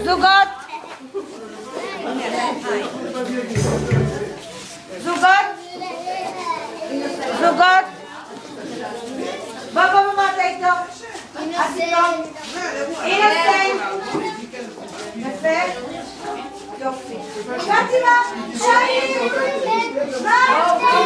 זוגות! זוגות! זוגות! בוא מה אתה איתו? אינוסנט! יפה! יופי! הגעתי לה! שנים!